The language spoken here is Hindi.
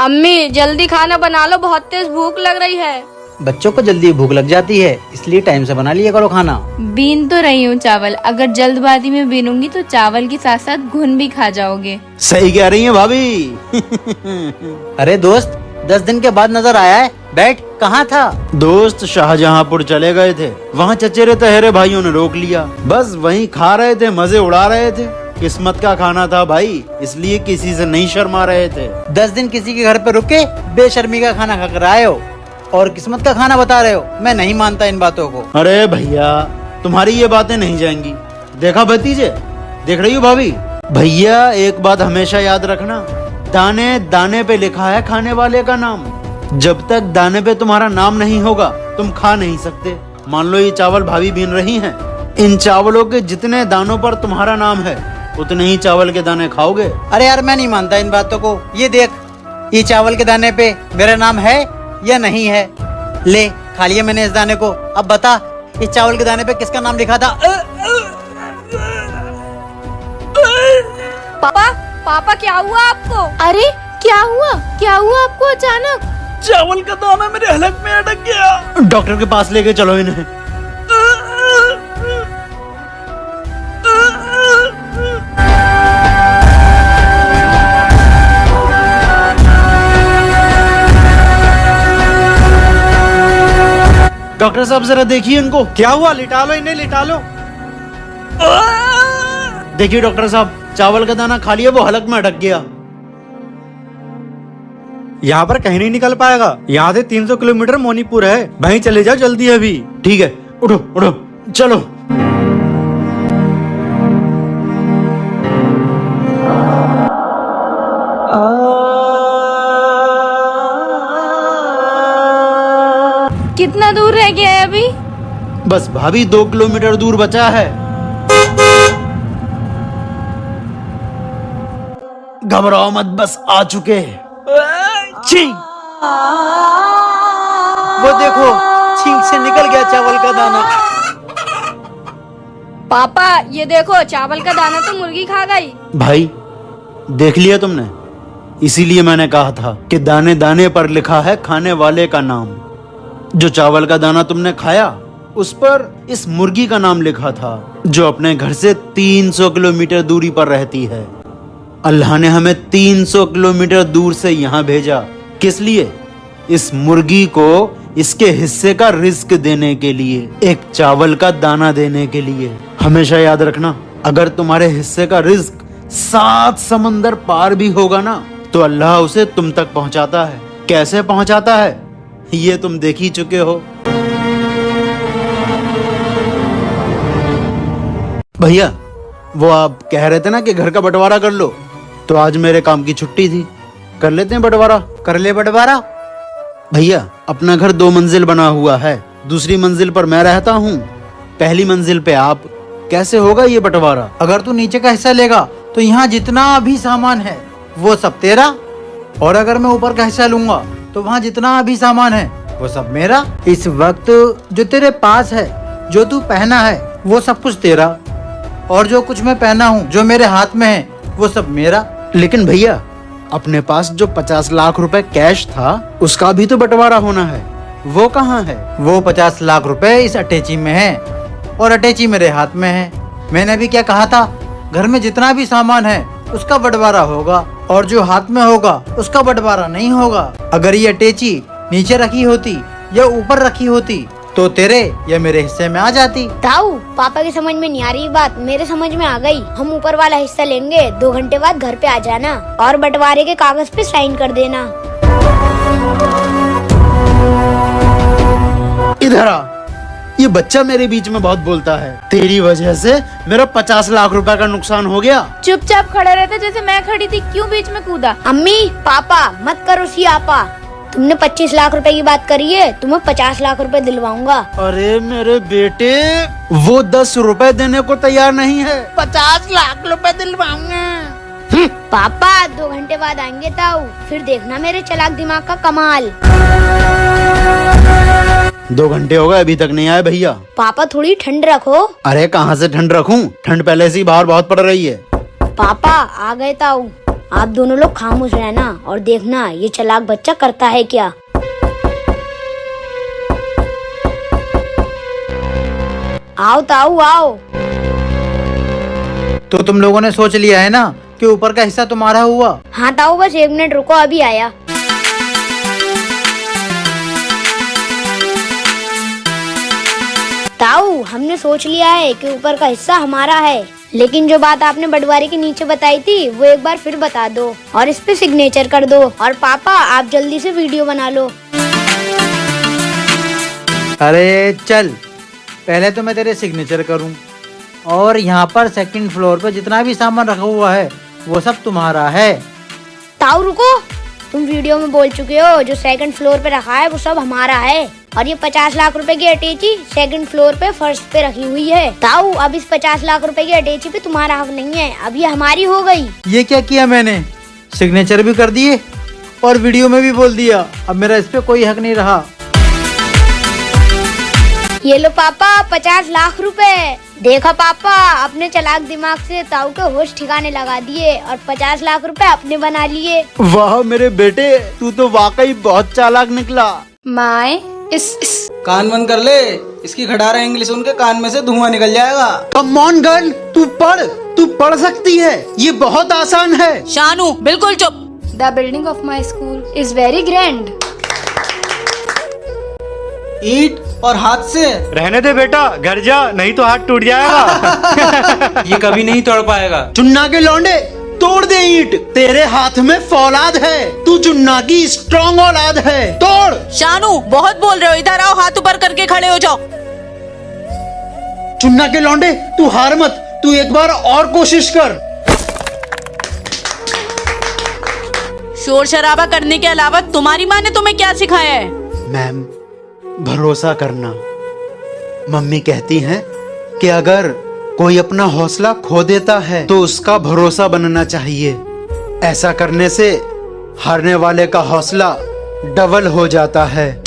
अम्मी जल्दी खाना बना लो, बहुत तेज भूख लग रही है। बच्चों को जल्दी भूख लग जाती है, इसलिए टाइम से बना लिया करो खाना। बीन तो रही हूँ चावल, अगर जल्दबाजी में बीनूंगी तो चावल के साथ साथ घुन भी खा जाओगे। सही कह रही है भाभी। अरे दोस्त, 10 दिन के बाद नजर आया है, बैठ। कहाँ था? दोस्त शाहजहांपुर चले गए थे, वहाँ चचेरे तहेरे भाइयों ने रोक लिया। बस वहीं खा रहे थे, मजे उड़ा रहे थे। किस्मत का खाना था भाई, इसलिए किसी से नहीं शर्मा रहे थे। 10 दिन किसी के घर पे रुके बेशर्मी का खाना खाकर आए हो और किस्मत का खाना बता रहे हो। मैं नहीं मानता इन बातों को। अरे भैया, तुम्हारी ये बातें नहीं जाएंगी। देखा भतीजे, देख रही हो भाभी? भैया एक बात हमेशा याद रखना, दाने दाने पे लिखा है खाने वाले का नाम। जब तक दाने पे तुम्हारा नाम नहीं होगा तुम खा नहीं सकते। मान लो ये चावल भाभी बीन रही हैं, इन चावलों के जितने दानों पर तुम्हारा नाम है उतने ही चावल के दाने खाओगे। अरे यार, मैं नहीं मानता इन बातों को। ये देख, ये चावल के दाने पे मेरा नाम है या नहीं है? ले, खा लिया मैंने इस दाने को। अब बता, इस चावल के दाने पे किसका नाम लिखा था? पापा पापा क्या हुआ आपको? अरे क्या हुआ आपको अचानक? चावल का दाना मेरे हलक में अटक गया। डॉक्टर के पास लेके चलो इन्हें। डॉक्टर साहब जरा देखिए इनको। क्या हुआ? लिटा लो इन्हें, लिटा लो। देखिए डॉक्टर साहब, चावल का दाना खा लिया, वो हलक में अटक गया। यहाँ पर कहीं नहीं निकल पाएगा। यहाँ से 300 किलोमीटर मोनीपुर है, वहीं चले जाओ जल्दी अभी। ठीक है, उठो उठो चलो। कितना दूर रह गया है अभी? बस भाभी 2 किलोमीटर दूर बचा है। घबराओ मत, बस आ चुके। छी! वो देखो, छींक से निकल गया चावल का दाना। पापा ये देखो, चावल का दाना तो मुर्गी खा गई। भाई देख लिया तुमने? इसीलिए मैंने कहा था कि दाने दाने पर लिखा है खाने वाले का नाम। जो चावल का दाना तुमने खाया उस पर इस मुर्गी का नाम लिखा था, जो अपने घर से 300 किलोमीटर दूरी पर रहती है। अल्लाह ने हमें 300 किलोमीटर दूर से यहाँ भेजा। किस लिए? इस मुर्गी को इसके हिस्से का रिस्क देने के लिए, एक चावल का दाना देने के लिए। हमेशा याद रखना, अगर तुम्हारे हिस्से का रिस्क 7 समंदर पार भी होगा ना, तो अल्लाह उसे तुम तक पहुंचाता है। कैसे पहुंचाता है ये तुम देख ही चुके हो। भैया, वो आप कह रहे थे ना कि घर का बंटवारा कर लो, तो आज मेरे काम की छुट्टी थी, कर लेते हैं बंटवारा। कर ले बंटवारा। भैया, अपना घर 2 मंजिल बना हुआ है, दूसरी मंजिल पर मैं रहता हूँ, पहली मंजिल पे आप। कैसे होगा ये बंटवारा? अगर तू नीचे का हिस्सा लेगा तो यहाँ जितना भी सामान है वो सब तेरा, और अगर मैं ऊपर का हिस्सा लूंगा तो वहाँ जितना भी सामान है वो सब मेरा। इस वक्त जो तेरे पास है, जो तू पहना है, वो सब कुछ तेरा, और जो कुछ मैं पहना हूँ, जो मेरे हाथ में है, वो सब मेरा। लेकिन भैया, अपने पास जो 50 लाख रुपए कैश था उसका भी तो बंटवारा होना है, वो कहाँ है? वो 50 लाख रुपए इस अटैची में है और अटैची मेरे हाथ में है। मैंने भी क्या कहा था? घर में जितना भी सामान है उसका बंटवारा होगा, और जो हाथ में होगा उसका बंटवारा नहीं होगा। अगर ये अटैची नीचे रखी होती या ऊपर रखी होती तो तेरे या मेरे हिस्से में आ जाती। ताऊ, पापा की समझ में नहीं आ रही बात, मेरे समझ में आ गई। हम ऊपर वाला हिस्सा लेंगे, 2 घंटे बाद घर पे आ जाना और बंटवारे के कागज पे साइन कर देना। इधर आ, ये बच्चा मेरे बीच में बहुत बोलता है। तेरी वजह से मेरा 50 लाख रुपए का नुकसान हो गया। चुपचाप खड़े रहते जैसे मैं खड़ी थी, क्यों बीच में कूदा? अम्मी पापा मत करो सियापा, तुमने 25 लाख रुपए की बात करी है, तुम्हें 50 लाख रुपए दिलवाऊंगा। अरे मेरे बेटे, वो 10 रुपए देने को तैयार नहीं है, 50 लाख रुपए दिलवाऊंगा। पापा 2 घंटे बाद आएंगे ताऊ, फिर देखना मेरे चालाक दिमाग का कमाल। 2 घंटे हो गए अभी तक नहीं आए भैया। पापा थोड़ी ठंड रखो। अरे कहाँ से ठंड रखूं, ठंड पहले से ही बाहर बहुत पड़ रही है। पापा आ गए ताऊ, आप दोनों लोग खामोश रहना और देखना ये चालाक बच्चा करता है क्या। आओ ताऊ आओ। तो तुम लोगों ने सोच लिया है ना कि ऊपर का हिस्सा तुम्हारा हुआ? हाँ ताऊ, बस 1 मिनट रुको, अभी आया। ताऊ, हमने सोच लिया है कि ऊपर का हिस्सा हमारा है, लेकिन जो बात आपने बंटवारे के नीचे बताई थी वो एक बार फिर बता दो और इस पे सिग्नेचर कर दो। और पापा आप जल्दी से वीडियो बना लो। अरे चल, पहले तो मैं तेरे सिग्नेचर करूं और यहाँ पर 2nd फ्लोर पे जितना भी सामान रखा हुआ है वो सब तुम्हारा है। ताऊ रुको, तुम वीडियो में बोल चुके हो जो 2nd फ्लोर पे रखा है वो सब हमारा है, और ये 50 लाख रुपए की अटैची 2nd फ्लोर पे फर्श पे रखी हुई है। ताऊ, अब इस 50 लाख रुपए की अटैची पे तुम्हारा हक नहीं है, अब ये हमारी हो गई। ये क्या किया मैंने? सिग्नेचर भी कर दिए और वीडियो में भी बोल दिया, अब मेरा इस पे कोई हक नहीं रहा। ये लो पापा 50 लाख रुपए। देखा पापा, अपने चालाक दिमाग से ताऊ के होश ठिकाने लगा दिए और 50 लाख रुपए अपने बना लिए। वाह मेरे बेटे, तू तो वाकई बहुत चालाक निकला। माए इस कान बंद कर ले, इसकी खटारा इंग्लिश सुन के कान में से धुआं निकल जाएगा। कम ऑन गर्ल, तू पढ़ सकती है, ये बहुत आसान है। शानू बिल्कुल चुप। The building of my school is very grand. ईंट और हाथ से। रहने दे बेटा, घर जा, नहीं तो हाथ टूट जाएगा। ये कभी नहीं तोड़ पाएगा। चुन्ना के लौंडे, तोड़ दे ईंट, तेरे हाथ में फौलाद है, तू चुन्ना की स्ट्रॉन्ग औलाद है, तोड़। शानू बहुत बोल रहे हो, इधर आओ, हाथ ऊपर करके खड़े हो जाओ। चुन्ना के लौंडे, तू हार मत, तू एक बार और कोशिश कर। शोर शराबा करने के अलावा तुम्हारी माँ ने तुम्हें क्या सिखाया है? मैम, भरोसा करना। मम्मी कहती हैं कि अगर कोई अपना हौसला खो देता है तो उसका भरोसा बनना चाहिए। ऐसा करने से हारने वाले का हौसला डबल हो जाता है।